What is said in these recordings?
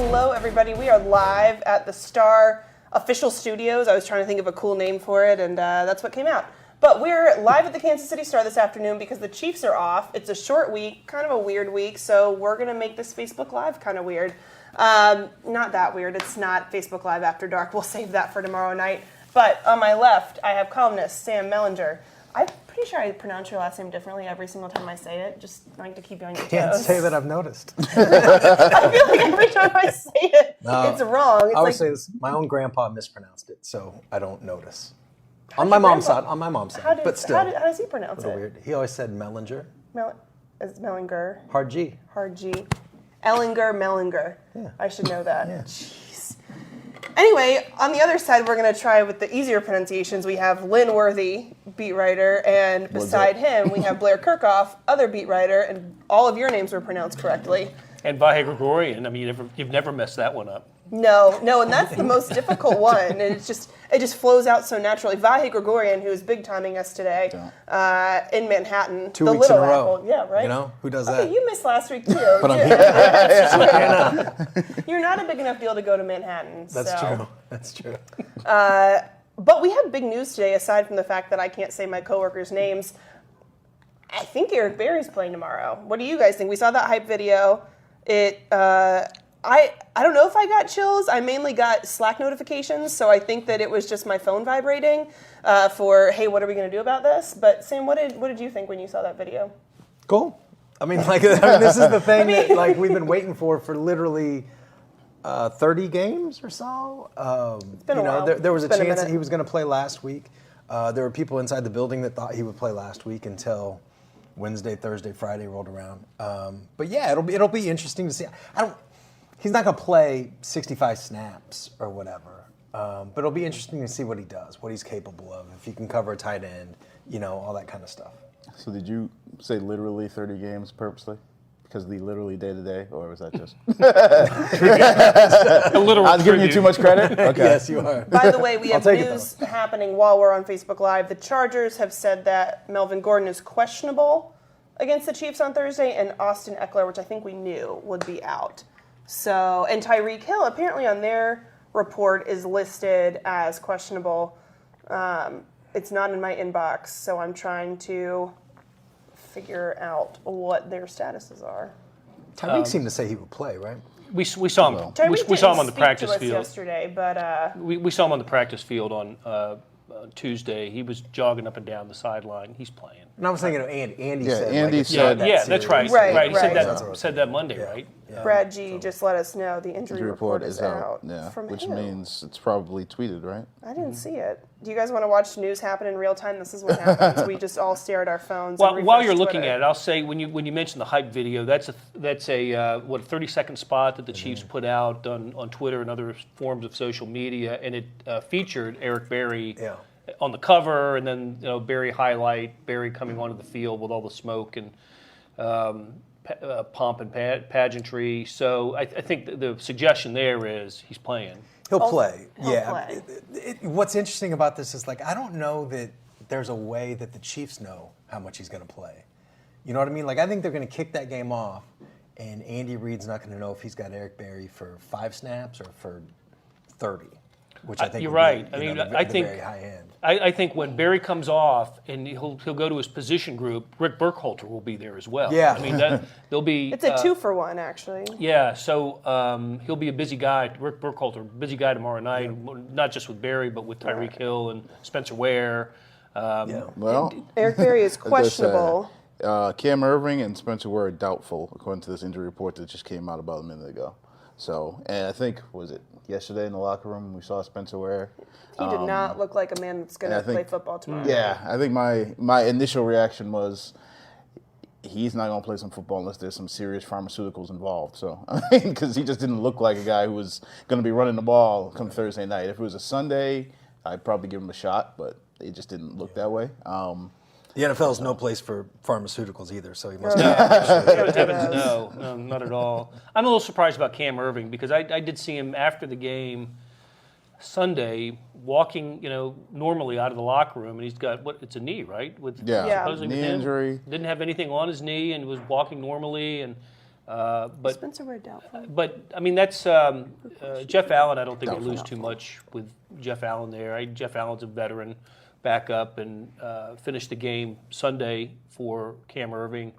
Hello, everybody. We are live at the Star official studios. I was trying to think of a cool name for it, and that's what came out. But we're live at the Kansas City Star this afternoon because the Chiefs are off. It's a short week, kind of a weird week, so we're going to make this Facebook Live kind of weird. Not that weird. It's not Facebook Live After Dark. We'll save that for tomorrow night. But on my left, I have columnist Sam Mellinger. I'm pretty sure I pronounce your last name differently every single time I say it. Just like to keep you on your toes. Can't say that I've noticed. I feel like every time I say it, it's wrong. It's I would say this, my own grandpa mispronounced it, so I don't notice. On my mom's side, but still. How does he pronounce it? Weird. He always said Mellinger. Is Mellinger? Hard G. Hard G. Mellinger. Yeah. I should know that. Yeah. Jeez. Anyway, on the other side, we're going to try with the easier pronunciations. We have Lynn Worthy, beat writer, and beside him, we have Blair Kerkhoff, other beat writer, and all of your names were pronounced correctly. And Gregorian. I mean, you've never messed that one up. No, and that's the most difficult one. And it just flows out so naturally. Vahe Gregorian, who is big timing us today in Manhattan. 2 weeks in a row. Apple. Yeah, right. You know who does that? Okay, you missed last week too. But I'm here. You're not a big enough deal to go to Manhattan. That's true. But we have big news today. Aside from the fact that I can't say my coworkers' names, I think Eric Berry's playing tomorrow. What do you guys think? We saw that hype video. I don't know if I got chills. I mainly got Slack notifications, so I think that it was just my phone vibrating for, hey, what are we going to do about this? But Sam, what did you think when you saw that video? Cool. I mean, this is the thing that we've been waiting for literally 30 games or so. It's been a while. There was a chance that he was going to play last week. There were people inside the building that thought he would play last week until Wednesday, Thursday, Friday rolled around. But yeah, it'll be interesting to see. He's not going to play 65 snaps or whatever, but it'll be interesting to see what he does, what he's capable of, if he can cover a tight end, all that kind of stuff. So did you say literally 30 games purposely? Because the literally day-to-day, or was that just... A literal I was giving you too much credit? Okay. Yes, you are. By the way, we have news happening while we're on Facebook Live. The Chargers have said that Melvin Gordon is questionable against the Chiefs on Thursday, and Austin Eckler, which I think we knew, would be out. So, and Tyreek Hill, apparently on their report, is listed as questionable. It's not in my inbox, so I'm trying to figure out what their statuses are. Tyreek seemed to say he would play, right? We saw him. We saw him on the practice field yesterday, but we saw him on the practice field on Tuesday. He was jogging up and down the sideline. He's playing. And I was thinking of Andy. Andy said. Andy said. Yeah, that's right. Right. He said that Monday, right? Yeah. Brad G just let us know the injury report is out. Yeah, From which him. means it's probably tweeted, right? I didn't see it. Do you guys want to watch news happen in real time? This is what happens. We just all stare at our phones. While you're looking at it, I'll say when you mentioned the hype video, that's a 30-second spot that the Chiefs put out on Twitter and other forms of social media, and it featured Eric Berry. Yeah. On the cover, and then Barry highlight, Barry coming onto the field with all the smoke and pomp and pageantry. So I think the suggestion there is he's playing. He'll play. He'll play. What's interesting about this is I don't know that there's a way that the Chiefs know how much he's going to play. You know what I mean? I think they're going to kick that game off, and Andy Reid's not going to know if he's got Eric Berry for 5 snaps or for 30. Which I think you're right. Be, I think very high end. I think when Barry comes off and he'll go to his position group, Rick Burkhalter will be there as well. Yeah. I mean there'll be. It's a 2-for-1 actually. Yeah. So he'll be a busy guy. Rick Burkhalter, busy guy tomorrow night, not just with Barry but with Tyreek Hill and Spencer Ware. Well, Eric Berry is questionable. Cam Irving and Spencer Ware are doubtful, according to this injury report that just came out about a minute ago. So, and I think, was it yesterday in the locker room we saw Spencer Ware? He did not look like a man that's going to play football tomorrow. Yeah, I think my initial reaction was he's not going to play some football unless there's some serious pharmaceuticals involved. So, I mean, because he just didn't look like a guy who was going to be running the ball come Thursday night. If it was a Sunday, I'd probably give him a shot, but it just didn't look that way. The NFL is no place for pharmaceuticals either, so he must No, not at all. I'm a little surprised about Cam Irving because I did see him after the game Sunday walking, normally out of the locker room, and he's got it's a knee, right? Knee injury. Didn't have anything on his knee and was walking normally, and But Spencer Ware doubtful. But I mean, that's Jeff Allen. I don't think they lose too much with Jeff Allen there. Jeff Allen's a veteran backup and finished the game Sunday for Cam Irving.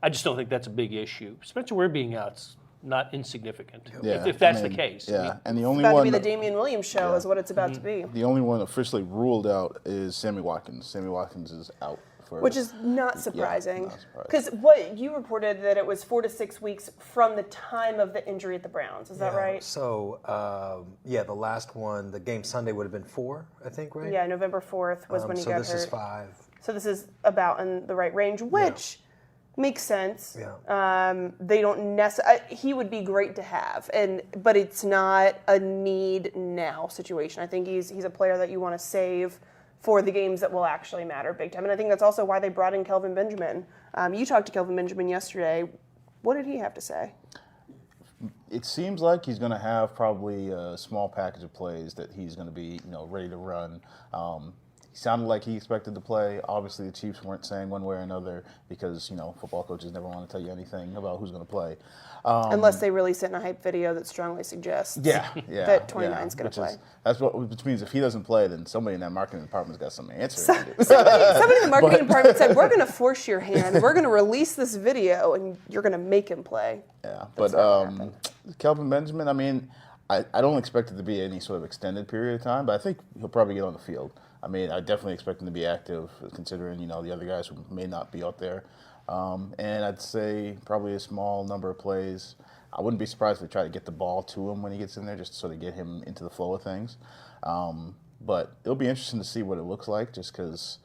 I just don't think that's a big issue. Spencer Ware being out's not insignificant, if that's the case. Yeah, I mean, and the only It's about one to be the Damian Williams show is what it's about to be. the only one officially ruled out is Sammy Watkins. Sammy Watkins is out. Which is not surprising. not surprising. Because what you reported that it was 4 to 6 weeks from the time of the injury at the Browns. Is that right? So, the last one, the game Sunday would have been 4, I think, right? Yeah, November 4th was when he got hurt. So this is 5. So this is about in the right range, which makes sense. Yeah. They don't necessarily. He would be great to have, but it's not a need now situation. I think he's a player that you want to save for the games that will actually matter big time. And I think that's also why they brought in Kelvin Benjamin. You talked to Kelvin Benjamin yesterday. What did he have to say? It seems like he's going to have probably a small package of plays that he's going to be, ready to run. He sounded like he expected to play. Obviously, the Chiefs weren't saying one way or another because, football coaches never want to tell you anything about who's going to play. Unless they release it in a hype video that strongly suggests that 29's going to play. Which means if he doesn't play, then somebody in that marketing department's got some answer. Somebody in the marketing department said, we're going to force your hand. We're going to release this video, and you're going to make him play. Yeah, but Kelvin Benjamin, I mean, I don't expect it to be any sort of extended period of time, but I think he'll probably get on the field. I mean, I definitely expect him to be active, considering, the other guys who may not be out there. And I'd say probably a small number of plays. I wouldn't be surprised if they try to get the ball to him when he gets in there, just to sort of get him into the flow of things. But it'll be interesting to see what it looks like, just because,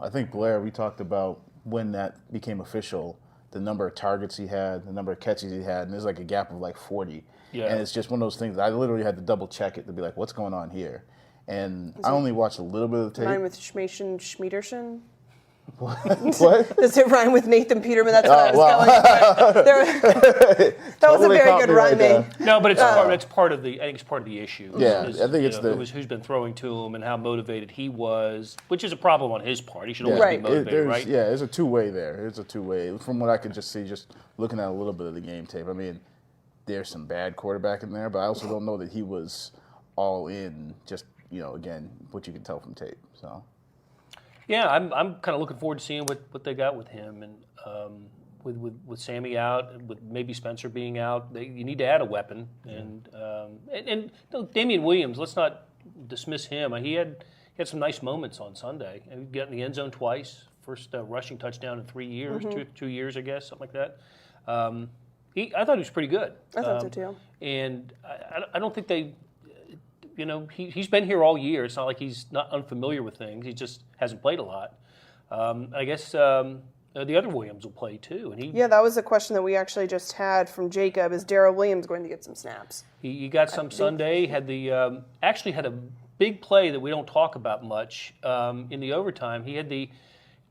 I think Blair, we talked about when that became official, the number of targets he had, the number of catches he had, and there's like a gap of like 40. Yeah. And it's just one of those things that I literally had to double check it to be like, what's going on here? And I only watched a little bit of the tape. Rhyme with Schmation Schmiederson? What? Does it rhyme with Nathan Peterman? That's what I was going with. That was a very good rhyming. No, but it's part of the. I think it's part of the issue. Yeah, I think it's who's been throwing to him and how motivated he was, which is a problem on his part. He should always Right. be motivated, right? Yeah, there's a two-way there. It's a two-way. From what I could just see, just looking at a little bit of the game tape. I mean, there's some bad quarterback in there, but I also don't know that he was all in. Just again, what you can tell from tape. So. Yeah, I'm kind of looking forward to seeing what they got with him, and with Sammy out, with maybe Spencer being out, you need to add a weapon. And Damian Williams, let's not dismiss him. He had some nice moments on Sunday. He got in the end zone twice, first rushing touchdown in 3 years, 2 years, I guess, something like that. I thought he was pretty good. I thought so too. And I don't think they. He's been here all year. It's not like he's not unfamiliar with things. He just hasn't played a lot. I guess the other Williams will play too. And that was a question that we actually just had from Jacob. Is Darrell Williams going to get some snaps? He got some Sunday. Had actually had a big play that we don't talk about much in the overtime. He had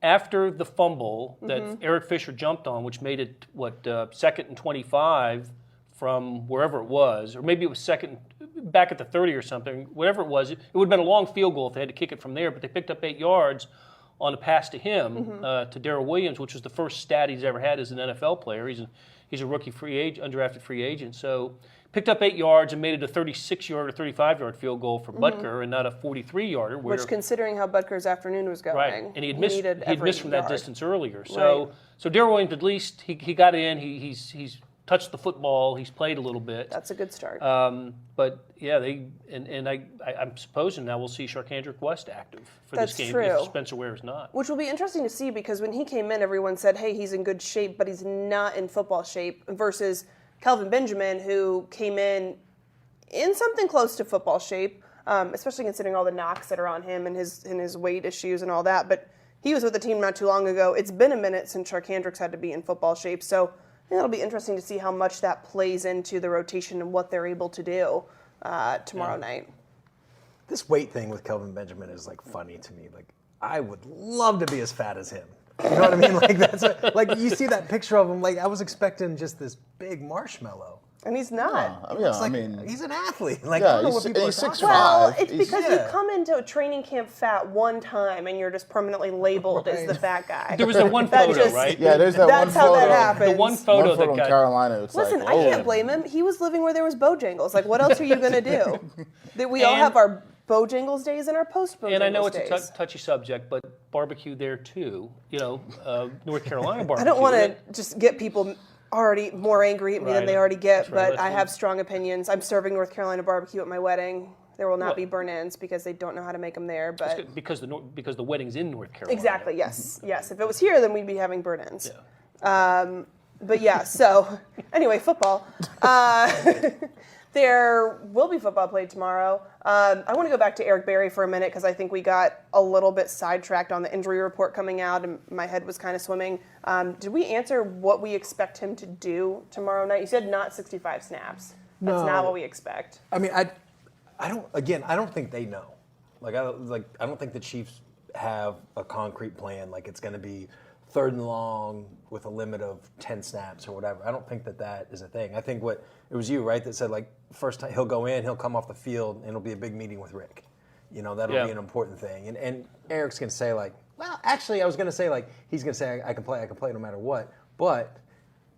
after the fumble that Eric Fisher jumped on, which made it 2nd and 25 from wherever it was, or maybe it was back at the 30 or something, whatever it was. It would have been a long field goal if they had to kick it from there, but they picked up 8 yards on a pass to him, to Darrell Williams, which was the first stat he's ever had as an NFL player. He's a rookie free agent, undrafted free agent. So picked up 8 yards and made it a 36-yard or 35-yard field goal for Butker and not a 43-yarder. Which, considering how Butker's afternoon was going, right, and he had missed from that distance earlier. So right. Darrell Williams, at least he got in. He's touched the football. He's played a little bit. That's a good start. But yeah, I'm supposing now we'll see Sharkhandrick West active for this game if Spencer Ware is not. Which will be interesting to see, because when he came in, everyone said, hey, he's in good shape, but he's not in football shape, versus Kelvin Benjamin, who came in something close to football shape, especially considering all the knocks that are on him and his weight issues and all that. But he was with the team not too long ago. It's been a minute since Sharkhandrick's had to be in football shape, so I think it'll be interesting to see how much that plays into the rotation and what they're able to do tomorrow night. This weight thing with Kelvin Benjamin is funny to me. I would love to be as fat as him. You know what I mean? That's you see that picture of him. I was expecting just this big marshmallow. And he's not. I mean, he's an athlete. Like, Yeah, I don't know what people are he's talking 6'5". about. Well, it's He's- because you come into a training camp fat one time and you're just permanently labeled as the fat guy. There was the one That photo, just- right? Yeah, there's that That's one how photo. that happens. The one photo One photo that in got. Carolina. It's Listen, like, I can't oh. blame him. He was living where there was Bojangles. Like, what else are you going to do? That we all And- have our Bojangles days and our post-Bojangles And I know it's days. a touchy subject, but barbecue there too. North Carolina barbecue. I don't want to just get people already more angry at me than Right. they already get, That's right. but I have strong opinions. I'm serving North Carolina barbecue at my wedding. There will not be burnt ends because they don't know how to make them there. But because the wedding's in North Carolina. exactly, yes. If it was here, then we'd be having burnt ends. Yeah. But yeah, so anyway, football. There will be football played tomorrow. I want to go back to Eric Berry for a minute because I think we got a little bit sidetracked on the injury report coming out and my head was kind of swimming. Did we answer what we expect him to do tomorrow night? You said not 65 snaps. That's not what we expect. I mean, I don't think they know. I don't think the Chiefs have a concrete plan. Like, it's going to be 3rd and long with a limit of 10 snaps or whatever. I don't think that is a thing. I think it was you, right, that said, like, first time he'll go in, he'll come off the field, and it'll be a big meeting with Rick. That'll be an important thing. And Eric's going to say, like, well, actually, I was going to say, like, he's going to say, I can play no matter what. But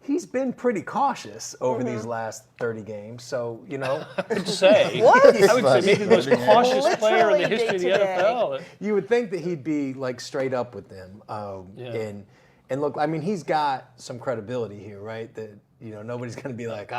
he's been pretty cautious over these last 30 games. So, I'd say. What? I would say maybe the most cautious player in the Literally history of the day-to-day. NFL. you would think that he'd be, like, straight up with them. And look, I mean, he's got some credibility here, right? That, nobody's going to be like,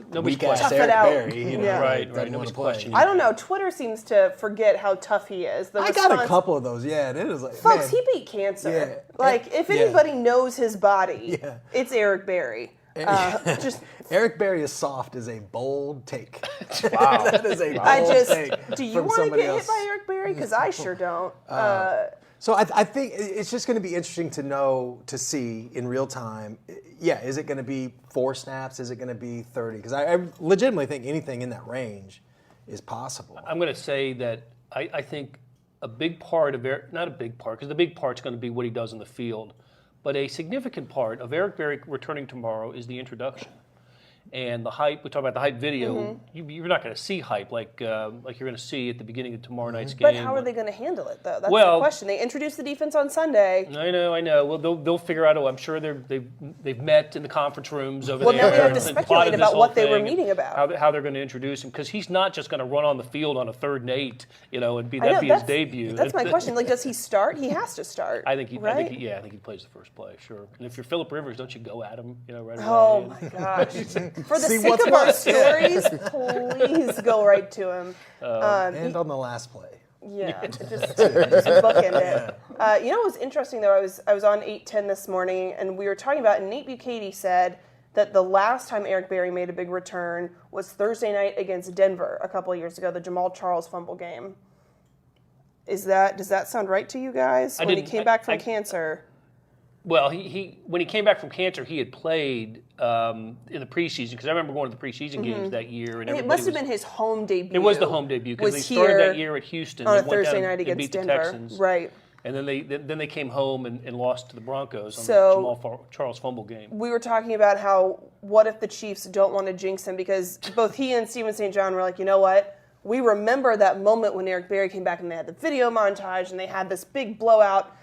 Nobody's weak-ass Tough it Eric out. Berry, Yeah. Right, doesn't nobody's want to play. questioning. I don't know. Twitter seems to forget how tough he is. I got a couple of those, yeah. And it is like, Folks, man, he beat cancer. Yeah. Like, if Yeah. anybody knows his body, Yeah. it's Eric Berry. Just Eric Berry is soft is a bold take. Wow. That is a bold take. do you from want to somebody get else. hit by Eric Berry? Because I sure don't. So I think it's just going to be interesting to see in real time. Yeah, is it going to be 4 snaps? Is it going to be 30? Because I legitimately think anything in that range is possible. I'm going to say that I think a big part of not a big part, because the big part's going to be what he does in the field, but a significant part of Eric Berry returning tomorrow is the introduction. And the hype, we talk about the hype video, you're not going to see hype like you're going to see at the beginning of tomorrow night's game. But how are they going to handle it, though? That's the Well- question. They introduced the defense on Sunday. I know. Well, they'll figure out. I'm sure they've met in the conference rooms over Well, there. now we have to and speculate plotted this about whole what they were thing and meeting about. How they're going to introduce him, because he's not just going to run on the field on a 3rd and 8, and be I know, his debut. That's my question. Like, does he start? He has to start. I think he plays the first play, sure. And if you're Phillip Rivers, don't you go at him, right away? Oh my gosh! For the See sake what's of our what. stories, please go right to him. And on the last play. Yeah, just bookend it. What was interesting though? I was on 810 this morning, and we were talking about. And Nate Bukaty said that the last time Eric Berry made a big return was Thursday night against Denver a couple of years ago, the Jamal Charles fumble game. Does that sound right to you guys? When he came back from cancer. Well, he when he came back from cancer, he had played in the preseason, because I remember going to the preseason games that year, and It everybody must have been his home debut. It was the home debut, because they Was started here that year at Houston on a They went Thursday down night and against beat the Denver, Texans, right? And then they came home and lost to the Broncos on So- the Jamal Charles fumble game. We were talking about what if the Chiefs don't want to jinx him, because both he and Steven St. John were like, you know what? We remember that moment when Eric Berry came back and they had the video montage and they had this big blowout,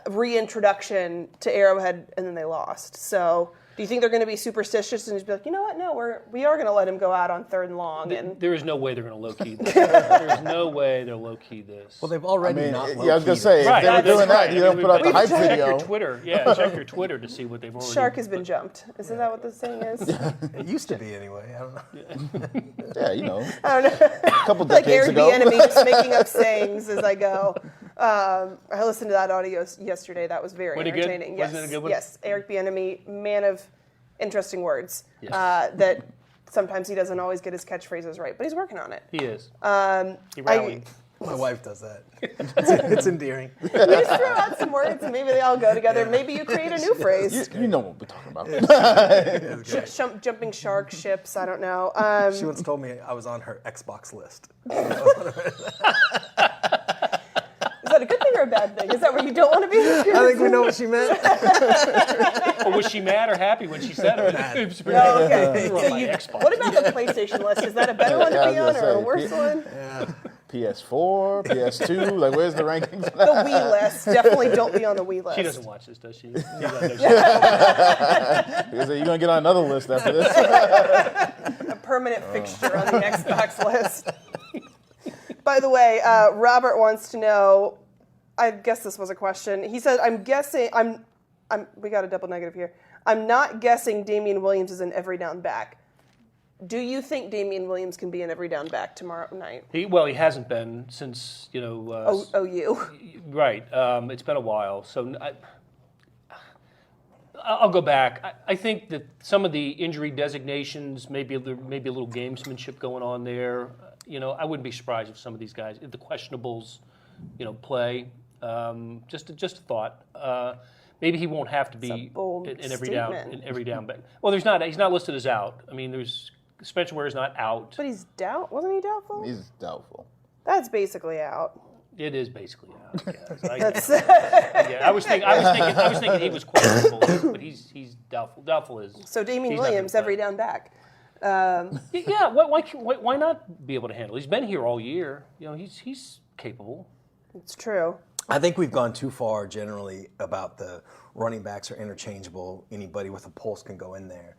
reintroduction to Arrowhead, and then they lost. So do you think they're going to be superstitious and just be like, you know what? No, we are going to let him go out on 3rd and long. And There is no way they're going to low-key this. There's no way they'll low-key this. Well, they've already not I was going to say, Right, if they were that's doing right. that, you don't put out the hype check video. your Twitter. Yeah, check your Twitter to see what they've already. Shark has been jumped. Isn't that what the saying is? It used to be anyway. I don't know. Yeah, I don't know. a couple Like decades Eric ago. Bieniemy just making up sayings as I go. I listened to that audio yesterday. That was very Was it good? entertaining. Wasn't Yes, it a good one? yes. Eric Bieniemy, man of interesting words. Yes. That sometimes he doesn't always get his catchphrases right, but he's working on it. He is. He rallied. My wife does that. It's endearing. You just throw out some words and maybe they all go together. Maybe you create a new phrase. You know what we're talking about. Jumping shark ships. I don't know. She once told me I was on her Xbox list. Is that a good thing or or a bad thing? Is that where you don't want to be? I think we know what she meant. Or was she mad or happy when she said it? Oh, okay. You were on So my you, Xbox. what about the PlayStation list? Is that a better one to be I was on gonna or a say, worse one? Yeah. PS4, PS2, like where's the rankings? The Wii list. Definitely don't be on the Wii list. She doesn't watch this, does she? Because you're gonna get on another list after this. A permanent fixture on the Xbox list. By the way, Robert wants to know, I guess this was a question. He said, I'm guessing, we got a double negative here. I'm not guessing Damian Williams is an every down back. Do you think Damian Williams can be an every down back tomorrow night? He hasn't been since, OU. Right. It's been a while. So I'll go back. I think that some of the injury designations, maybe a little gamesmanship going on there. I wouldn't be surprised if some of these guys, if the questionables, play. Just a thought. Maybe he won't have to be an every down back. Well, he's not listed as out. I mean, Spencer Ware's not out. But he's wasn't he doubtful? He's doubtful. That's basically out. It is basically out. Yes. I was thinking he was questionable, but he's doubtful. Doubtful is. So Damian he's not Williams, gonna every play. down back. Yeah. Why not be able to handle? He's been here all year. He's capable. It's true. I think we've gone too far generally about the running backs are interchangeable. Anybody with a pulse can go in there.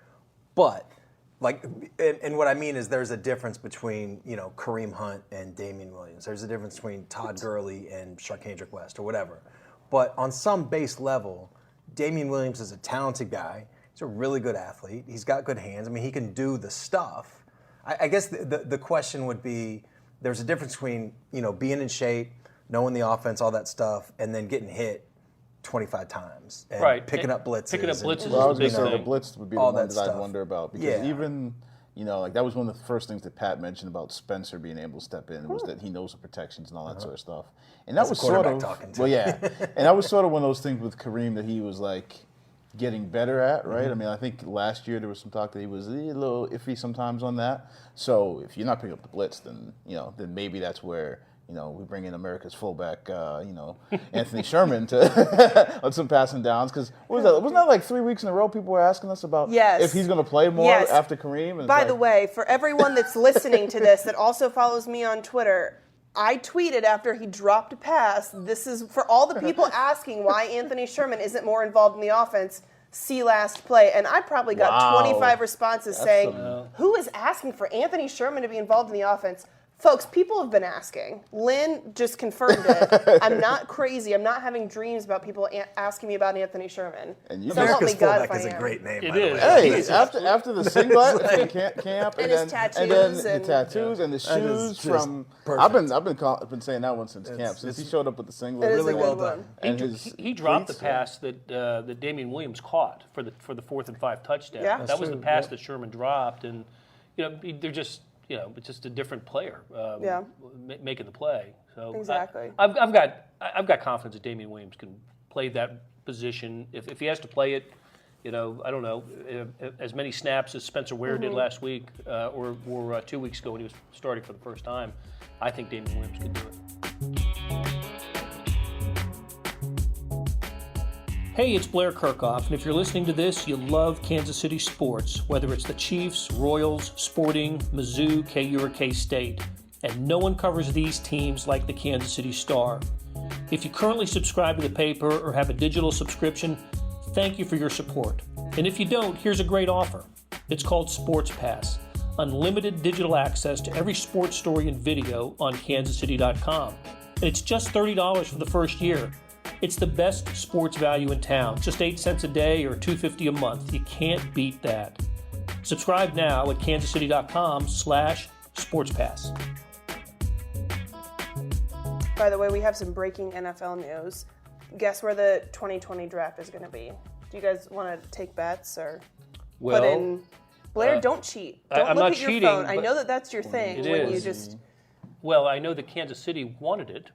But, and what I mean is there's a difference between, Kareem Hunt and Damian Williams. There's a difference between Todd Gurley and Sharkhandrick West or whatever. But on some base level, Damian Williams is a talented guy. He's a really good athlete. He's got good hands. I mean, he can do the stuff. I guess the question would be, there's a difference between, being in shape, knowing the offense, all that stuff, and then getting hit 25 times and picking up blitzes. Picking up blitzes Well, I was is going the to say big the blitz would be the All one that that I'd stuff. wonder about because Yeah. even that was one of the first things that Pat mentioned about Spencer being able to step in was that he knows the protections and all that sort of stuff. And that That's was a sort quarterback of talking, too. well, yeah, and that was sort of one of those things with Kareem that he was getting better at, right? I mean, I think last year there was some talk that he was a little iffy sometimes on that. So if you're not picking up the blitz, then then maybe that's where. We bring in America's fullback, Anthony Sherman to on some passing downs. Because wasn't that like 3 weeks in a row people were asking us about if he's going to play more after Kareem? And By the way, for everyone that's listening to this that also follows me on Twitter, I tweeted after he dropped a pass, this is for all the people asking why Anthony Sherman isn't more involved in the offense, see last play. And I probably got 25 responses saying, who is asking for Anthony Sherman to be involved in the offense? Folks, people have been asking. Lynn just confirmed it. I'm not crazy. I'm not having dreams about people asking me about Anthony Sherman. And you So help me America's God fullback if I is a am. great name, It by the is. way. Hey, after the singlet from camp, And his tattoos and then the and- tattoos and the That is shoes just from. perfect. I've been saying that one since camp since he showed up with the singlet. It is Really a well good done. one. And He dropped the cleats, pass that Damian Williams caught for the 4th and 5 touchdown. Yeah. That That's was the pass that Sherman dropped, and they're just it's just a different player making the play. So Exactly. I've got confidence that Damian Williams can play that position if he has to play it. I don't know as many snaps as Spencer Ware did last week or 2 weeks ago when he was starting for the first time. I think Damian Williams could do it. Hey, it's Blair Kerkhoff, and if you're listening to this, you love Kansas City sports, whether it's the Chiefs, Royals, Sporting, Mizzou, KU, or K-State. And no one covers these teams like the Kansas City Star. If you currently subscribe to the paper or have a digital subscription, thank you for your support. And if you don't, here's a great offer. It's called Sports Pass, unlimited digital access to every sports story and video on kansascity.com. And it's just $30 for the first year. It's the best sports value in town, just 8 cents a day or $2.50 a month. You can't beat that. Subscribe now at kansascity.com/sportspass. By the way, we have some breaking NFL news. Guess where the 2020 draft is going to be? Do you guys want to take bets or put in? Blair, don't cheat. Don't I'm look not at your cheating, phone. I but know that that's your thing. it When you is. just, Well, I know that Kansas City wanted it.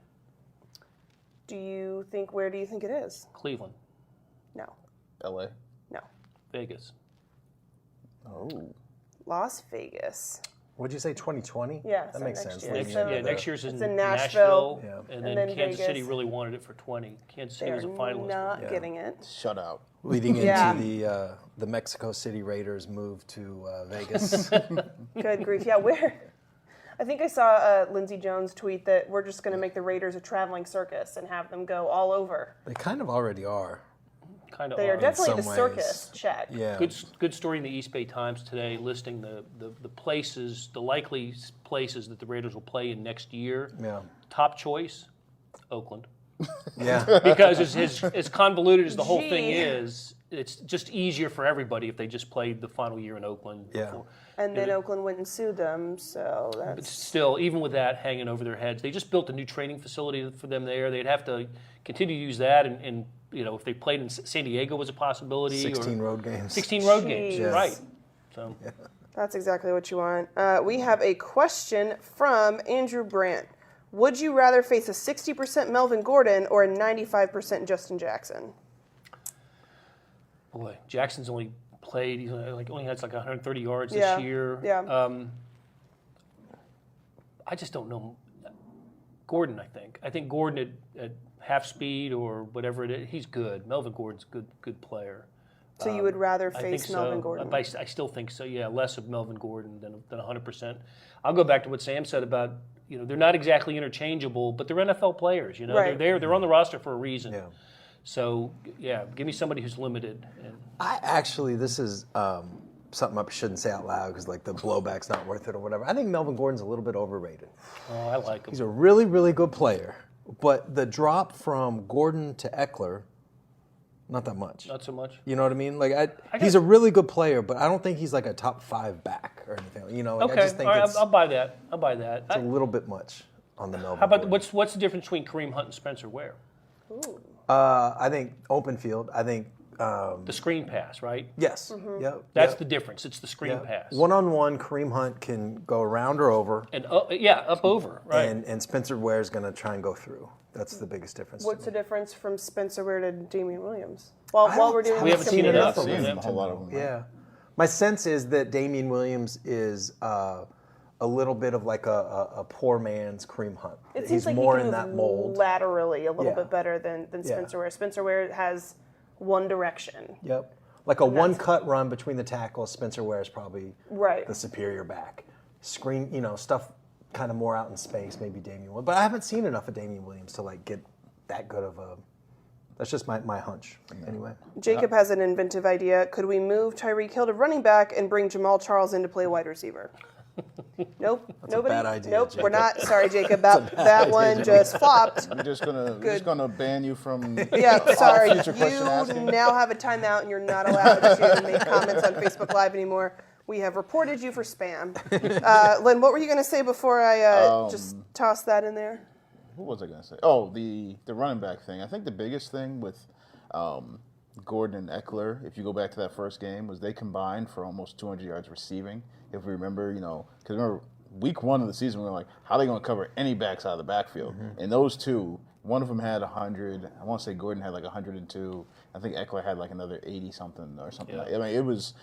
where do you think it is? Cleveland, No, L.A. no. Vegas. Oh. Las Vegas. What'd you say, 2020? Yeah, that so makes next sense. year. leading So- into the- Next year's It's in in Nashville, Yeah. and and then then Kansas City Vegas. really wanted it for 20. Kansas City They're was a finalist. not Yeah. getting it. Shutout. Leading Yeah. into the Mexico City Raiders move to Vegas. Good grief. Yeah, where? I think I saw Lindsey Jones tweet that we're just going to make the Raiders a traveling circus and have them go all over. They kind of already are. Kind of They are definitely the some circus. ways. Check. Yeah. Good story in the East Bay Times today listing the places, the likely places that the Raiders will play in next year. Yeah. Top choice, Oakland. Yeah. Because as convoluted as the whole thing Gee. is, it's just easier for everybody if they just played the final year in Oakland. Yeah. Before. And then Oakland went and sued them, so But that's... still, even with that hanging over their heads, they just built a new training facility for them there. They'd have to continue to use that, and if they played in San Diego was a possibility. 16 or road games. 16 road games, Jeez. right? So. That's exactly what you want. We have a question from Andrew Brandt. Would you rather face a 60% Melvin Gordon or a 95% Justin Jackson? Boy, Jackson's only played. He's only had like 130 yards Yeah, this year. yeah. I just don't know. Gordon, I think. I think Gordon at half speed or whatever it is, he's good. Melvin Gordon's a good player. So you would rather I think face Melvin so. Gordon? I still think so. Yeah, less of Melvin Gordon than 100%. I'll go back to what Sam said about they're not exactly interchangeable, but they're NFL players. Right. They're on the roster for a reason. Yeah. So yeah, give me somebody who's limited. And This is something I shouldn't say out loud because like the blowback's not worth it or whatever. I think Melvin Gordon's a little bit overrated. oh, I like him. He's a really, really good player, but the drop from Gordon to Eckler, not that much. Not so much. You know what I mean? Like he's a really good player, but I don't think he's like a top 5 back or anything. I Okay, just think all right, it's I'll buy that. I'll buy that. a little bit much on the Melvin. How about Gordon. what's the difference between Kareem Hunt and Spencer Ware? I think open field. I think The screen pass, right? yes. Mm-hmm. Yep. That's yep. the difference. It's the screen Yep. pass. One-on-one, Kareem Hunt can go around or over, And up over, right? and Spencer Ware's going to try and go through. That's the biggest difference. What's to the me. difference from Spencer Ware to Damian Williams? While don't- we're doing We this haven't seen enough. comparison. Yeah. A whole lot of them. right? Yeah. My sense is that Damian Williams is a little bit of like a poor man's Kareem Hunt. It seems He's like more he in can that move mold. laterally a little Yeah. bit better than Spencer Ware. Spencer Ware has one direction. Yep. Like a one-cut run between the tackles, Spencer Ware is probably Right. the superior back. Screen, stuff kind of more out in space, maybe Damian Williams. But I haven't seen enough of Damian Williams to like get that good of a. That's just my hunch, anyway. Jacob has an inventive idea. Could we move Tyreek Hill to running back and bring Jamal Charles in to play wide receiver? Nope. Nobody. bad idea, Nope. Jacob. We're not. Sorry, Jacob. That one just flopped. We're just gonna ban you from Yeah, sorry. future question You asking. now have a timeout, and you're not allowed to make comments on Facebook Live anymore. We have reported you for spam. Lynn, what were you going to say before I just tossed that in there? What was I going to say? Oh, the running back thing. I think the biggest thing with Gordon and Eckler, if you go back to that first game, was they combined for almost 200 yards receiving. If we remember, because remember, week 1 of the season, we were like, how are they going to cover any backs out of the backfield? And those two, one of them had 100. I want to say Gordon had like 102. I think Eckler had like another 80-something or something. Yeah. Like, it was,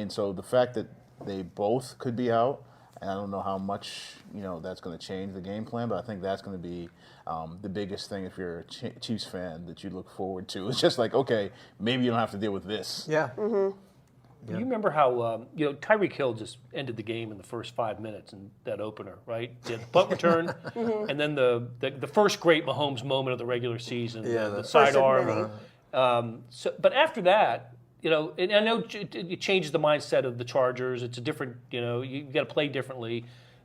so the fact that they both could be out, and I don't know how much, that's going to change the game plan, but I think that's going to be the biggest thing if you're a Chiefs fan that you look forward to. It's just like, okay, maybe you don't have to deal with this. Yeah. Mm-hmm. You remember how Tyreek Hill just ended the game in the first 5 minutes in that opener, right? He had the punt return, and then the first great Mahomes moment of the regular season, Yeah, the the first of sidearm. many. But after that, and I know it changes the mindset of the Chargers. It's a different, you got to play differently.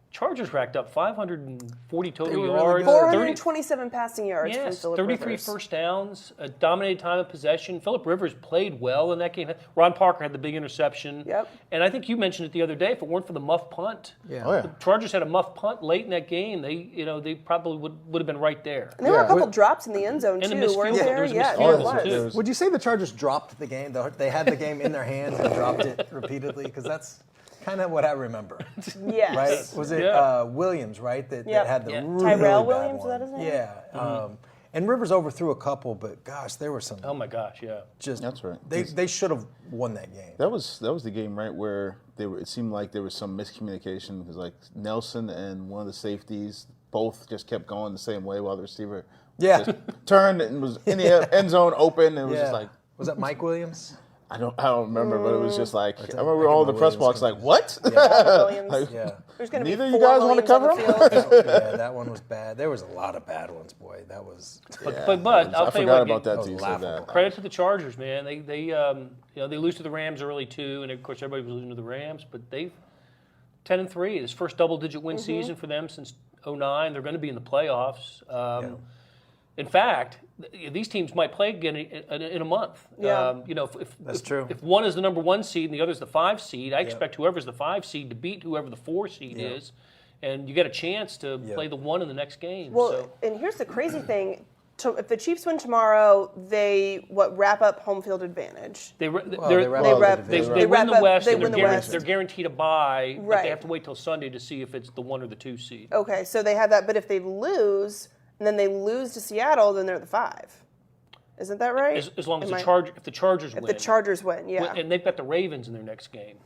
Chargers racked up 540 total were really yards, good. 427 passing yards from Yes, Phillip 33 Rivers. first downs, a dominated time of possession. Phillip Rivers played well in that game. Ron Parker had the big interception. Yep. And I think you mentioned it the other day. If it weren't for the muff punt, Yeah. Oh, yeah. the Chargers had a muff punt late in that game. They probably would have been right there. And there were a Yeah. couple drops in the end zone, And a too, missed weren't field goal. there? There was a Yeah, missed there field goal, was. too. Would you say the Chargers dropped the game? They had the game in their hands and dropped it repeatedly? Because that's kind of what I remember. Yes. Right? Was it Yeah. Williams, right? That Yep. had the Yeah. really Tyrell bad Williams, is one. that his name? Yeah. And Rivers overthrew a couple, but gosh, there were some. Oh my gosh, yeah. Just That's right. They should have won that game. That was the game, right, where it seemed like there was some miscommunication because like Nelson and one of the safeties both just kept going the same way while the receiver just turned and was in the end zone open, and it was just like, was that Mike Williams? I don't remember, but it was just like I remember I all can the press Williams box like, what? Williams. Like, Yeah. There's going to be Neither 4 you guys want to Williams cover on the field. Yeah, that one was bad. There was a lot of bad ones, boy. That was. But I I'll tell you forgot what. about that that till you was said laughable. that. Credit to the Chargers, man. They lose to the Rams early too, and of course everybody was losing to the Rams. But they've 10-3. This first double-digit win season for them since '09. They're going to be in the playoffs. In fact, these teams might play again in a month. Yeah. That's true. If one is the number 1 seed and the other is the 5 seed, I expect whoever's the 5 seed to beat whoever the 4 seed is, and you get a chance to play the 1 in the next game. Well, and here's the crazy thing. If the Chiefs win tomorrow, they wrap up home field advantage. They wrap win up the the West, they and win the West. they're guaranteed a bye, but Right. they have to wait till Sunday to see if it's the 1 or the 2 seed. Okay, so they have that. But if they lose, and then they lose to Seattle, then they're the 5. Isn't that right? As long as Am if the Chargers win. the Chargers win, yeah. And they've got the Ravens in their next game.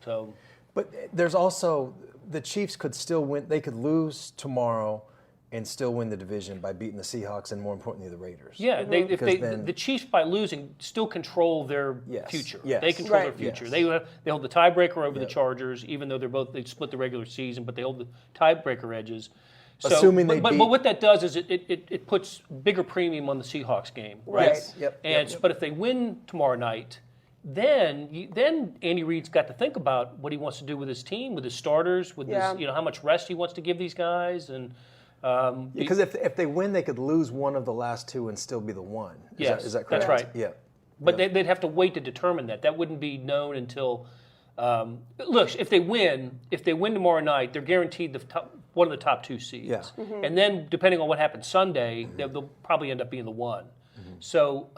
So But there's also the Chiefs could still win. They could lose tomorrow and still win the division by beating the Seahawks and more importantly the Raiders. yeah, Then- the Chiefs by losing still control their Yes, future. yes. They control their Right. future. Yes. They hold the tiebreaker over the Chargers, even though they split the regular season, but they hold the tiebreaker edges. So, Assuming they but beat- what that does is it puts bigger premium on the Seahawks game, right? Right. Yep. But if they win tomorrow night, then Andy Reid's got to think about what he wants to do with his team, with his starters, with his, how much rest he wants to give these guys, and Because if they win, they could lose one of the last 2 and still be the 1. Yes, Is that correct? that's right. Yeah. But they'd have to wait to determine that. That wouldn't be known until. Look, if they win tomorrow night, they're guaranteed one of the top 2 seeds. Yeah. And then, depending on what happens Sunday, they'll probably end up being the 1. So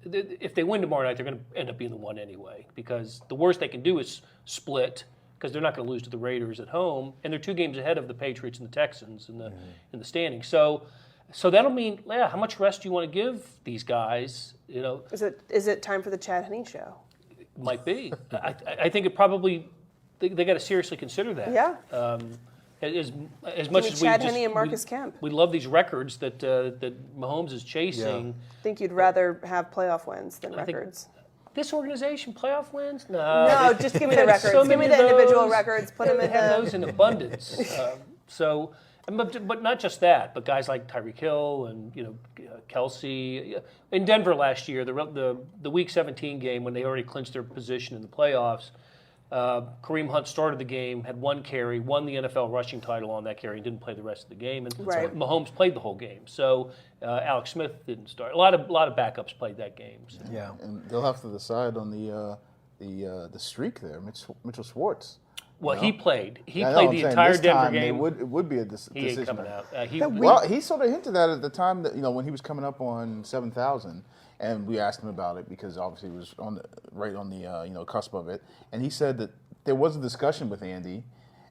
if they win tomorrow night, they're going to end up being the 1 anyway, because the worst they can do is split, because they're not going to lose to the Raiders at home, and they're 2 games ahead of the Patriots and the Texans in the standings. So that'll mean, how much rest do you want to give these guys? Is it time for the Chad Henne show? Might be. I think it probably they got to seriously consider that. Yeah. As much as Chad Henne and Marcus Kemp. we love these records that Mahomes is chasing. I think you'd rather have playoff wins than think- records. This organization playoff wins? No, just give me the They've records. so Give me many the of individual those. records. Put them They in have the. those in abundance. But not just that, but guys like Tyreek Hill and Kelsey. In Denver last year, the Week 17 game when they already clinched their position in the playoffs, Kareem Hunt started the game, had 1 carry, won the NFL rushing title on that carry, and didn't play the rest of the game. And Right. Mahomes played the whole game. So Alex Smith didn't start. A lot of backups played that game. So. Yeah. And they'll have to decide on the streak there. Mitchell Schwartz. Well, he played. He I know, played I'm the saying entire this Denver time game. It would be a He decision. ain't coming out. Well, he sort of hinted that at the time that when he was coming up on 7,000, and we asked him about it because obviously he was right on the cusp of it, and he said that there was a discussion with Andy,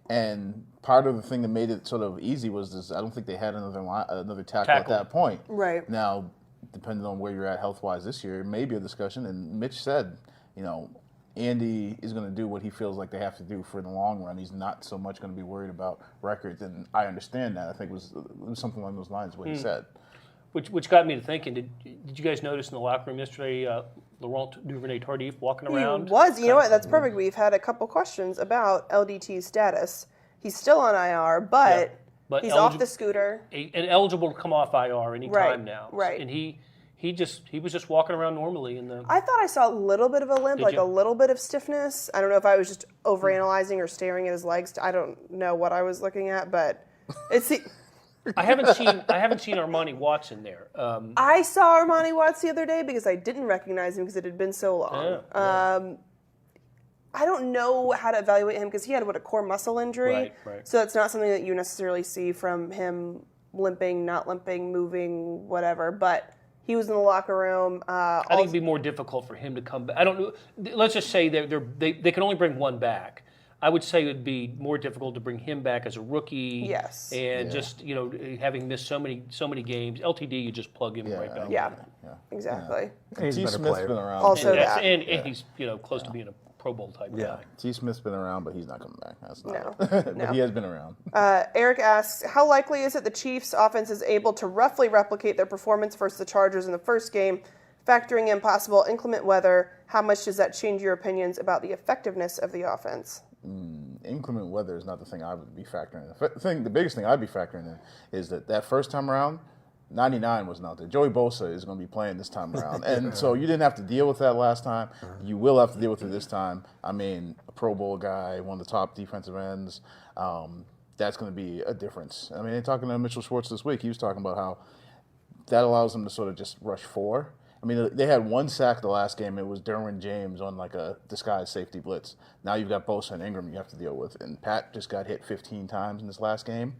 and part of the thing that made it sort of easy was this. I don't think they had another tackle at that point. Right. Now, depending on where you're at health wise this year, it may be a discussion. And Mitch said, Andy is going to do what he feels like they have to do for the long run. He's not so much going to be worried about records, and I understand that. I think it was something along those lines what he said. Which got me to thinking. Did you guys notice in the locker room yesterday, Laurent Duvernay-Tardif walking around? He was. You know what? That's perfect. We've had a couple questions about LDT's status. He's still on IR, but he's off the scooter. And eligible to come off IR anytime Right, now. right. And he was just walking around normally in the. I thought I saw a little bit of a limp, like you? a little bit of stiffness. I don't know if I was just overanalyzing or staring at his legs. I don't know what I was looking at, but it's. I haven't seen Armani Watson there. I saw Armani Watts the other day because I didn't recognize him because it had been so long. I don't know how to evaluate him because he had a core muscle injury. Right. So that's not something that you necessarily see from him limping, not limping, moving, whatever. But he was in the locker room. I think it'd be more difficult for him to come back. I don't know. Let's just say they can only bring 1 back. I would say it would be more difficult to bring him back as a rookie. Yes. And just, having missed so many games. LTD, you just plug him right back. Yeah, exactly. He's a T. better Smith's player. been around. Also And, that. and he's, close to being a Pro Bowl type guy. T. Smith's been around, but he's not coming back. That's not No. but No. he has been around. Eric asks, how likely is it the Chiefs' offense is able to roughly replicate their performance versus the Chargers in the first game? Factoring in possible inclement weather, how much does that change your opinions about the effectiveness of the offense? Inclement weather is not the thing I would be factoring in. The biggest thing I'd be factoring in is that first time around, 99 wasn't out there. Joey Bosa is going to be playing this time around. And so you didn't have to deal with that last time. You will have to deal with it this time. I mean, a Pro Bowl guy, one of the top defensive ends, that's going to be a difference. I mean, they're talking to Mitchell Schwartz this week. He was talking about how that allows them to sort of just rush 4. I mean, they had 1 sack the last game. It was Derwin James on like a disguised safety blitz. Now you've got Bosa and Ingram you have to deal with. And Pat just got hit 15 times in this last game.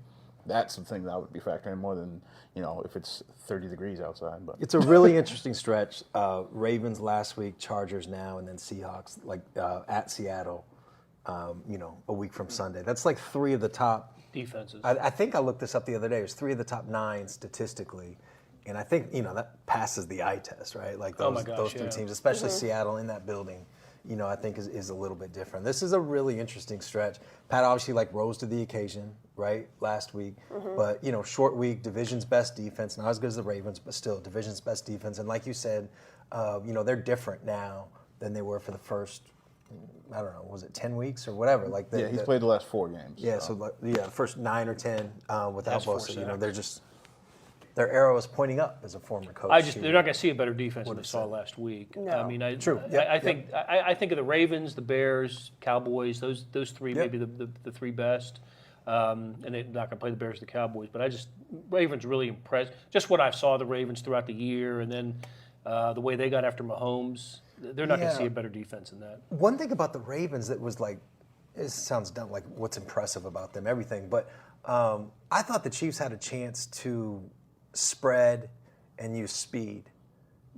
That's the thing that I would be factoring in more than, if it's 30 degrees outside. But It's a really interesting stretch. Ravens last week, Chargers now, and then Seahawks at Seattle, a week from Sunday. That's like 3 of the top Defenses. I think I looked this up the other day. It was 3 of the top 9 statistically. And I think, that passes the eye test, right? Like those 3 teams, especially Seattle in that building, I think is a little bit different. This is a really interesting stretch. Pat obviously rose to the occasion, right, last week. But, short week, division's best defense, not as good as the Ravens, but still division's best defense. And like you said, they're different now than they were for the first, I don't know, was it 10 weeks or whatever? he's played the last 4 games. Yeah, so the first 9 or 10 without That's 4 Bosa, they're sacks. just. Their arrow is pointing up as a former coach. They're not going to see a better defense than they saw last week. No. I mean, True. I think of the Ravens, the Bears, Cowboys. Those 3 maybe the 3 best. And they're not going to play the Bears, the Cowboys. But Ravens really impressed. Just what I saw the Ravens throughout the year, and then the way they got after Mahomes. They're not going to see a better defense than that. One thing about the Ravens that was it sounds dumb, what's impressive about them, everything. But I thought the Chiefs had a chance to spread and use speed,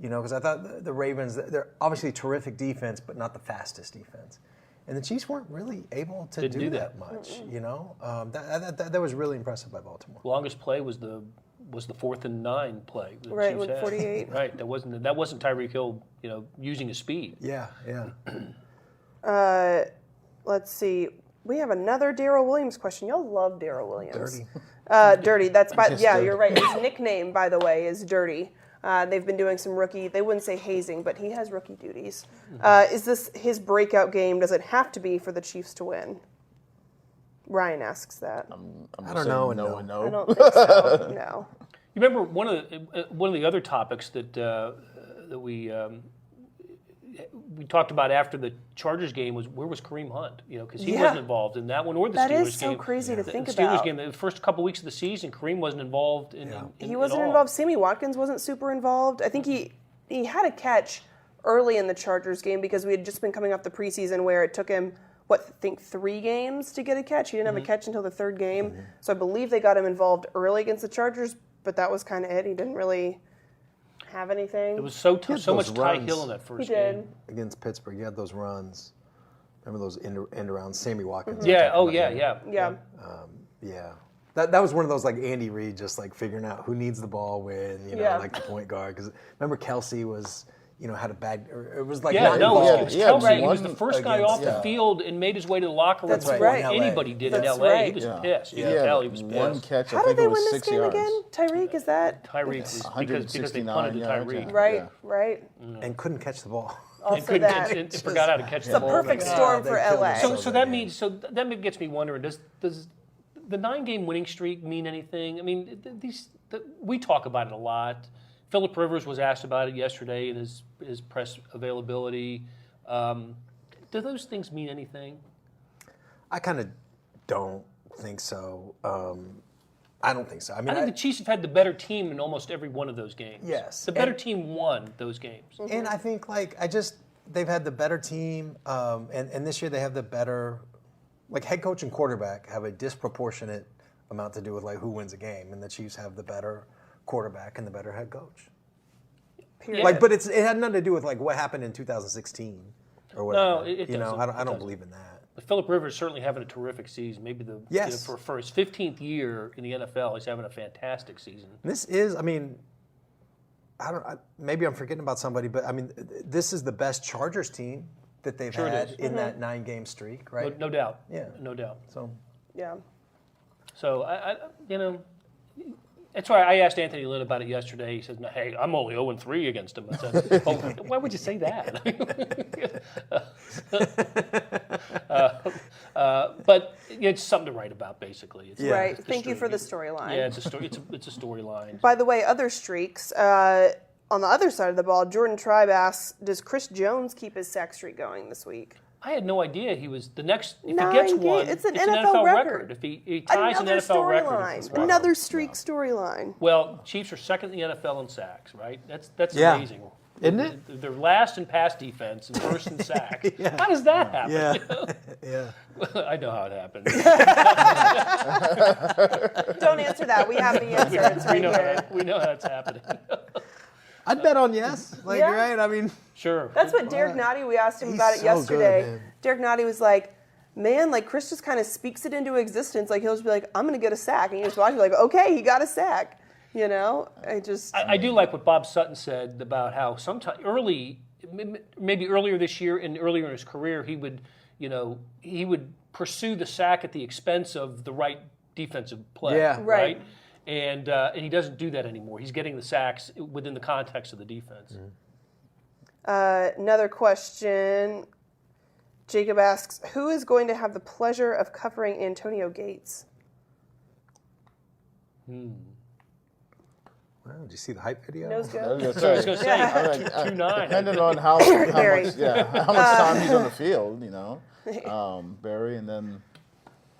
because I thought the Ravens, they're obviously terrific defense, but not the fastest defense. And the Chiefs weren't really able to do that much, That was really impressive by Baltimore. Longest play was the 4th and 9 play. that Right, Chiefs with had. 48. Right, that wasn't Tyreek Hill, using his speed. Yeah. Let's see. We have another Darrell Williams question. Y'all love Darrell Williams. Dirty. Dirty. That's you're right. His nickname, by the way, is Dirty. They've been doing some rookie. They wouldn't say hazing, but he has rookie duties. Is this his breakout game? Does it have to be for the Chiefs to win? Ryan asks that. I don't know. No. I don't think so. No. You remember one of the other topics that we talked about after the Chargers game was where was Kareem Hunt? Because he wasn't involved in that one or the Steelers game. That is so crazy to think the Steelers about. game, the first couple weeks of the season, Kareem wasn't involved in He wasn't at all. involved. Sammy Watkins wasn't super involved. I think he had a catch early in the Chargers game because we had just been coming off the preseason where it took him, 3 games to get a catch. He didn't have a catch until the 3rd game. So I believe they got him involved early against the Chargers, but that was kind of it. He didn't really have anything. It was so much those Ty runs. Hill in that first He did. game. Against Pittsburgh, you had those runs. Remember those end arounds? Sammy Watkins. Yeah. Oh, Yeah. Yeah. Yeah. That was one of those Andy Reid just figuring out who needs the ball when, the point guard. Because remember Kelsey was, had a bad, or it was It was Kelsey. He was the first guy off the against- field and made his way to the locker room That's before right. anybody did in That's LA. right. He was pissed. You Yeah, could tell he was one pissed. catch. How I did think they it was win this 6 game yards. again? Tyreek, is that? Tyreek was because they 169 punted to yards, Tyreek. yeah. Right. And couldn't catch the ball. Also that. And forgot how to catch It's the a ball. perfect storm they for killed LA. him So that gets me wondering: Does the 9-game winning streak mean anything? I mean, we talk about it a lot. Phillip Rivers was asked about it yesterday in his press availability. Do those things mean anything? I kind of don't think so. I don't think so. I mean, I think the Chiefs have had the better team in almost every one of those games. Yes. The better team won those games. and I think they've had the better team, and this year they have the better, head coach and quarterback have a disproportionate amount to do with who wins a game, and the Chiefs have the better quarterback and the better head coach. Period. But it had nothing to do with what happened in 2016 or whatever. No, it I doesn't. don't believe in that. But Phillip Rivers is certainly having a terrific season. Maybe Yes. For his 15th year in the NFL, he's having a fantastic season. This is, I mean, maybe I'm forgetting about somebody, but I mean, this is the best Chargers team that they've Sure it had is. in that 9-game streak, right? No doubt. Yeah. No doubt. So Yeah. So, that's why I asked Anthony Lynn about it yesterday. He says, "No, hey, I'm only 0-3 against him." I said, "Oh, why would you say that?" But it's something to write about, basically. It's Yeah. Right. the Thank you for the story. storyline. Yeah, it's a story. It's a storyline. By the way, other streaks. On the other side of the ball, Jordan Tribe asks, does Chris Jones keep his sack streak going this week? I had no idea he was the next. If 9 he gets games. one, It's an NFL record. If he ties an NFL record, storyline. it's Another streak storyline. Well, Chiefs are second in the NFL in sacks, right? That's Yeah. amazing. Isn't it? They're last in pass defense and first in sacks. How does that happen? yeah, yeah. I know how it happens. Don't answer that. We have the answer. It's right here. We know how that's happening. I'd bet on yes. Like, Yeah. right? I mean, Sure. That's what Derek Nottie, we asked him He's about it so yesterday. good, man. Derek Nottie was like, man, like Chris just kind of speaks it into existence. Like he'll just be like, I'm going to get a sack. And you just watch, like, okay, he got a sack. You know, I do like what Bob Sutton said about how sometimes maybe earlier this year and earlier in his career, he would pursue the sack at the expense of the right defensive play. Yeah. Right. And he doesn't do that anymore. He's getting the sacks within the context of the defense. Another question. Jacob asks, who is going to have the pleasure of covering Antonio Gates? well, did you see the hype video? Nose I go? was So I was gonna going say, to say, 2-9. depending on how Barry. much time he's on the field, Barry, and then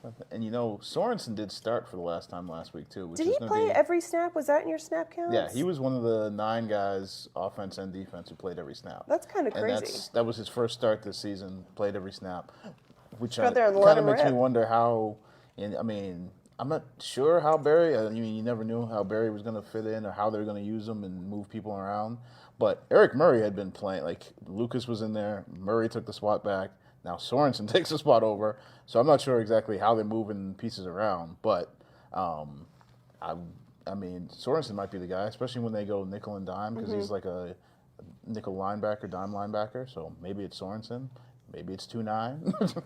Sorensen did start for the last time last week too. Which Did is he gonna play be, every snap? Was that in your snap counts? Yeah, he was one of the 9 guys, offense and defense, who played every snap. That's kind of And crazy. that was his first start this season. Played every snap, which Go out there and let kind of him makes me rip. wonder how. And I mean, I'm not sure how Barry. I mean, you never knew how Barry was going to fit in or how they were going to use him and move people around. But Eric Murray had been playing. Like Lucas was in there. Murray took the spot back. Now Sorensen takes the spot over. So I'm not sure exactly how they're moving pieces around. But I mean, Sorensen might be the guy, especially when they go nickel and dime because he's like a nickel linebacker, dime linebacker. So maybe it's Sorensen. Maybe it's 2-9.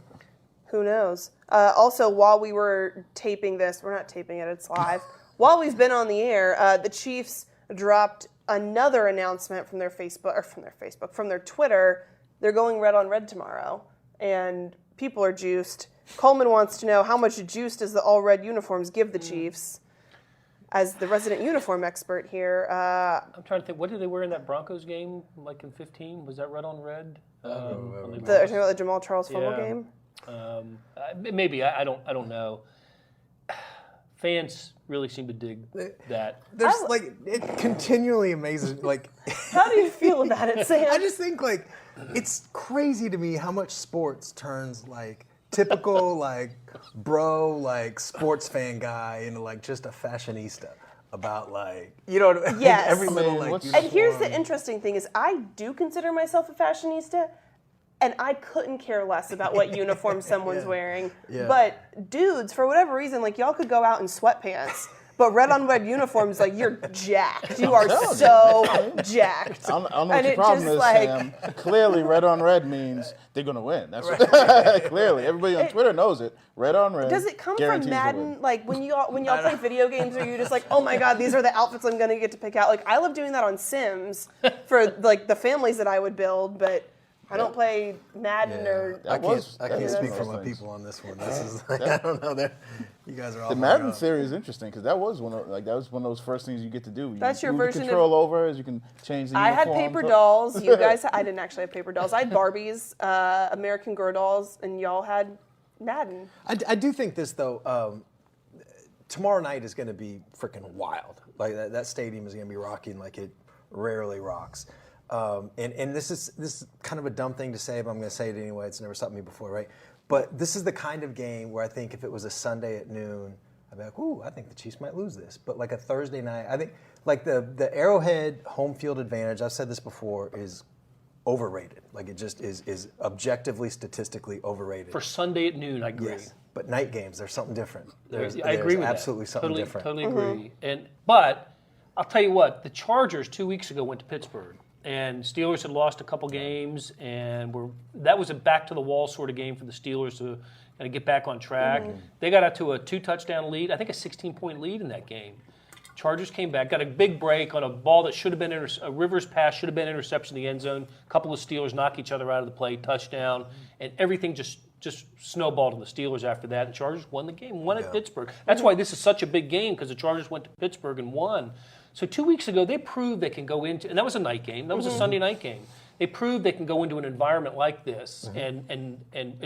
Who knows? Also, while we were taping this, we're not taping it, it's live. While we've been on the air, the Chiefs dropped another announcement from their Twitter. They're going red on red tomorrow, and people are juiced. Coleman wants to know how much juice does the all red uniforms give the Chiefs? As the resident uniform expert here, I'm trying to think. What did they wear in that Broncos game, like in 15? Was that red on red? talking about the Jamal Charles fumble Yeah. game. Maybe I don't know. Fans really seem to dig that. There's it continually amazes. Like, How do you feel about it, Sam? I just think it's crazy to me how much sports turns typical sports fan guy into just a fashionista about Yes. every little what's- And here's the uniform. interesting thing is I do consider myself a fashionista, and I couldn't care less about what uniform someone's wearing. Yeah. But dudes, for whatever reason, y'all could go out in sweatpants, but red on red uniforms, you're jacked. You are so jacked. I don't know what And your it problem just, is, Sam. Clearly, red on red means they're going to win. That's what, clearly. Everybody on Twitter knows it. Red on red. Does it come from guarantees the Madden? win. When y'all play video games, are you just oh my god, these are the outfits I'm gonna get to pick out? I love doing that on Sims for the families that I would build, but I don't play Madden or. I can't that speak was for my things. people on this one. This is I don't know. You guys are all The fired Madden up. theory is interesting because that was one of those first things you get to do. That's your move the version of- control over as you can change the I had uniform. paper dolls. You guys, I didn't actually have paper dolls. I had Barbies, American Girl dolls, and y'all had Madden. I do think this though. Tomorrow night is going to be freaking wild. That stadium is going to be rocking like it rarely rocks. And this is kind of a dumb thing to say, but I'm going to say it anyway. It's never stopped me before, right? But this is the kind of game where I think if it was a Sunday at noon, I'd be like, ooh, I think the Chiefs might lose this. But a Thursday night, I think the Arrowhead home field advantage, I've said this before, is overrated. Like, it just is objectively, statistically overrated. For Sunday at noon, I agree. Yes. But night games, there's something different. I agree with absolutely that. something different. Totally agree. But I'll tell you what, the Chargers 2 weeks ago went to Pittsburgh, and Steelers had lost a couple games, and that was a back-to-the-wall sort of game for the Steelers to kind of get back on track. They got out to a 2-touchdown lead, I think a 16-point lead in that game. Chargers came back, got a big break on a ball that should have been a Rivers pass, should have been interception in the end zone. A couple of Steelers knock each other out of the play, touchdown, and everything just snowballed to the Steelers after that. And Chargers won the game, won at Pittsburgh. That's why this is such a big game, because the Chargers went to Pittsburgh and won. So 2 weeks ago, they proved they can go into, and that was a night game. That was a Sunday night game. They proved they can go into an environment like this and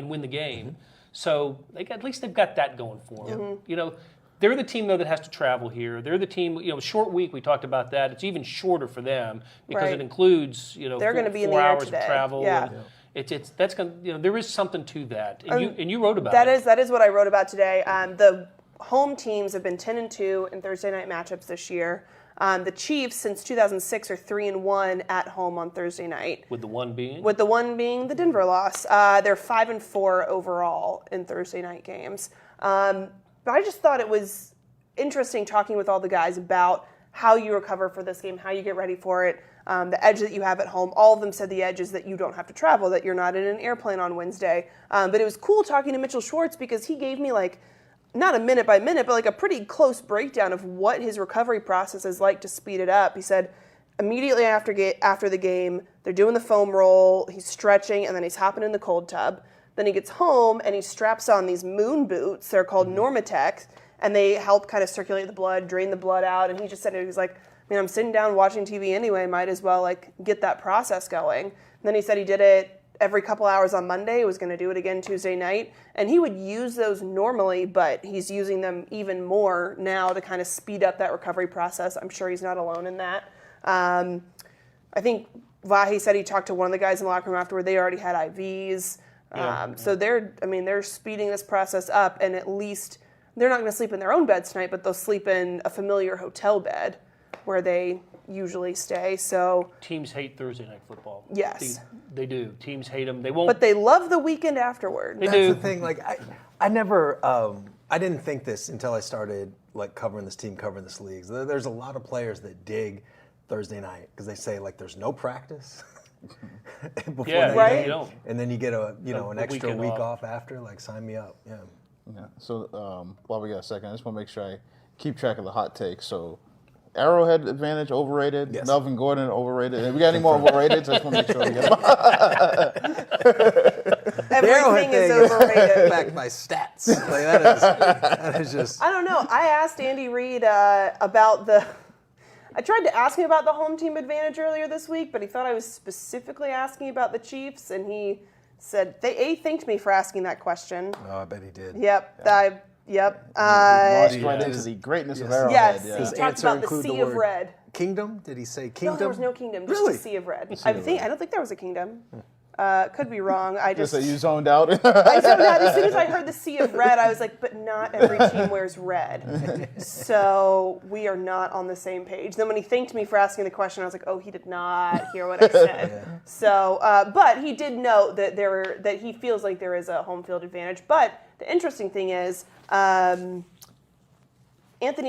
win the game. So at least they've got that going for them. You know, they're the team, though, that has to travel here. They're the team, short week, we talked about that. It's even shorter for them because it includes, they're going to be in the 4 air hours today. of travel. Yeah. That's going to, there is something to that. And you wrote about it. That is what I wrote about today. The home teams have been 10-2 in Thursday night matchups this year. The Chiefs, since 2006, are 3-1 at home on Thursday night. With the one being? With the one being the Denver loss. They're 5-4 overall in Thursday night games. But I just thought it was interesting talking with all the guys about how you recover for this game, how you get ready for it, the edge that you have at home. All of them said the edge is that you don't have to travel, that you're not in an airplane on Wednesday. But it was cool talking to Mitchell Schwartz because he gave me not a minute by minute, but a pretty close breakdown of what his recovery process is like to speed it up. He said immediately after the game, they're doing the foam roll, he's stretching, and then he's hopping in the cold tub. Then he gets home and he straps on these moon boots. They're called Normatec, and they help kind of circulate the blood, drain the blood out. And he just said, he was like, I'm sitting down watching TV anyway, might as well get that process going. And then he said he did it every couple hours on Monday. He was going to do it again Tuesday night. And he would use those normally, but he's using them even more now to kind of speed up that recovery process. I'm sure he's not alone in that. I think Vahe said he talked to one of the guys in the locker room afterward. They already had IVs. So they're speeding this process up, and at least they're not going to sleep in their own beds tonight, but they'll sleep in a familiar hotel bed where they usually stay. So teams hate Thursday night football. Yes, they do. Teams hate them. They won't. But they love the weekend afterward. That's the thing. I never, I didn't think this until I started covering this team, covering this league. There's a lot of players that dig Thursday night because they say there's no practice. Right. You don't. And then you get an extra week off after. Sign me up. Yeah. So while we got a second, I just want to make sure I keep track of the hot takes. So Arrowhead advantage overrated. Yes. Melvin Gordon overrated. And we got any more overrated? So I just want to make sure we get them. Everything is overrated. Backed by stats. That is just. I don't know. I asked Andy Reid about I tried to ask him about the home team advantage earlier this week, but he thought I was specifically asking about the Chiefs, and he said they thanked me for asking that question. Oh, I bet he did. Yep. Yeah. Launched right into the greatness of Arrowhead. Yes, he talked about the sea of red. Kingdom? Did he say kingdom? No, there was no kingdom. Just Really? a sea of red. I don't think there was a kingdom. Could be wrong. Just that you zoned out. I zoned out. As soon as I heard the sea of red, I was like, but not every team wears red. So we are not on the same page. Then when he thanked me for asking the question, I was like, oh, he did not hear what I said. Yeah. So, but he did note that he feels like there is a home field advantage. But the interesting thing is, Anthony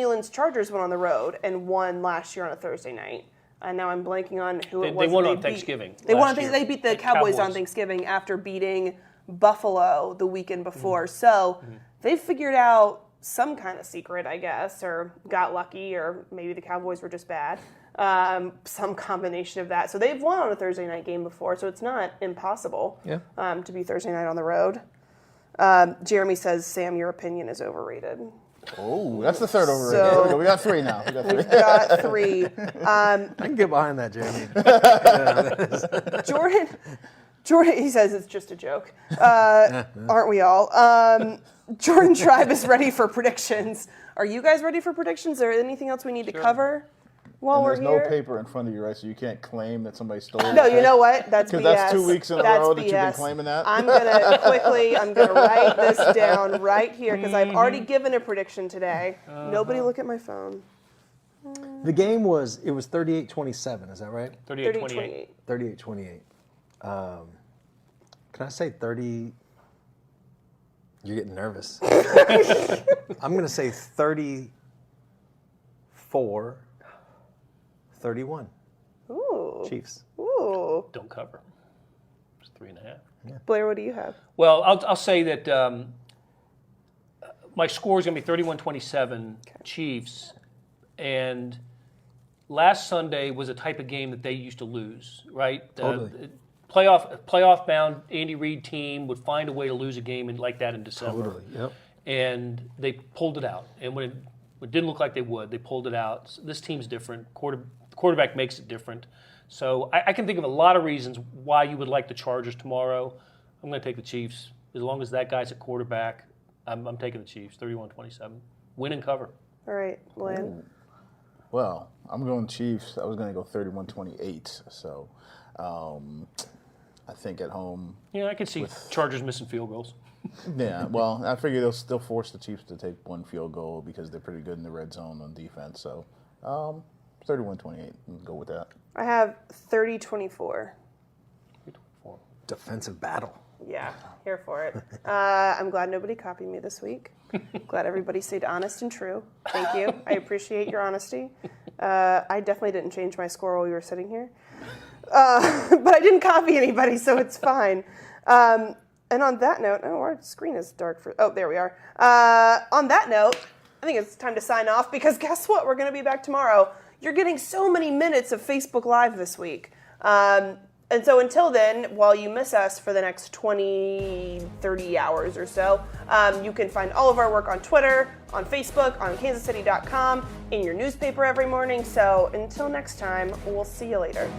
Lynn's Chargers went on the road and won last year on a Thursday night. And now I'm blanking on who it was. They won on Thanksgiving. They beat the Cowboys on Thanksgiving after beating Buffalo the weekend before. So they figured out some kind of secret, I guess, or got lucky, or maybe the Cowboys were just bad. Some combination of that. So they've won on a Thursday night game before, so it's not impossible to be Thursday night on the road. Jeremy says, Sam, your opinion is overrated. Oh, that's the third overrated. So, we got three now. We've got three. I can get behind that, Jeremy. Jordan, he says it's just a joke. Aren't we all? Jordan Tribe is ready for predictions. Are you guys ready for predictions? Is there anything else we need to cover while we're there's here? no paper in front of you, right? So you can't claim that somebody stole it. No, you know what? That's BS. Because that's 2 weeks in a row that you've been claiming that. I'm gonna write this down right here because I've already given a prediction today. Nobody look at my phone. The game was 38-27, is that right? 38-28. 38-28. Can I say 30? You're getting nervous. I'm going to say 34, 31. Ooh. Chiefs. Ooh. Don't cover. It's 3.5. Blair, what do you have? Well, I'll say that my score is going to be 31-27 Chiefs, and last Sunday was a type of game that they used to lose, right? Totally. Playoff bound Andy Reid team would find a way to lose a game like that in December. Totally. Yep. And they pulled it out. And when it didn't look like they would, they pulled it out. So this team's different. Quarterback makes it different. So I can think of a lot of reasons why you would like the Chargers tomorrow. I'm going to take the Chiefs. As long as that guy's at quarterback, I'm taking the Chiefs, 31-27. Win and cover. All right, Lynn. Well, I'm going Chiefs. I was going to go 31-28. So I think at home. Yeah, I can see Chargers missing field goals. Yeah, well, I figure they'll still force the Chiefs to take one field goal because they're pretty good in the red zone on defense. So 31-28. Go with that. I have 30-24. Defensive battle. Yeah, here for it. I'm glad nobody copied me this week. Glad everybody stayed honest and true. Thank you. I appreciate your honesty. I definitely didn't change my score while we were sitting here. But I didn't copy anybody, so it's fine. And on that note, our screen is dark there we are. On that note, I think it's time to sign off because guess what? We're going to be back tomorrow. You're getting so many minutes of Facebook Live this week. And so until then, while you miss us for the next 20, 30 hours or so, you can find all of our work on Twitter, on Facebook, on kansascity.com, in your newspaper every morning. So until next time, we'll see you later.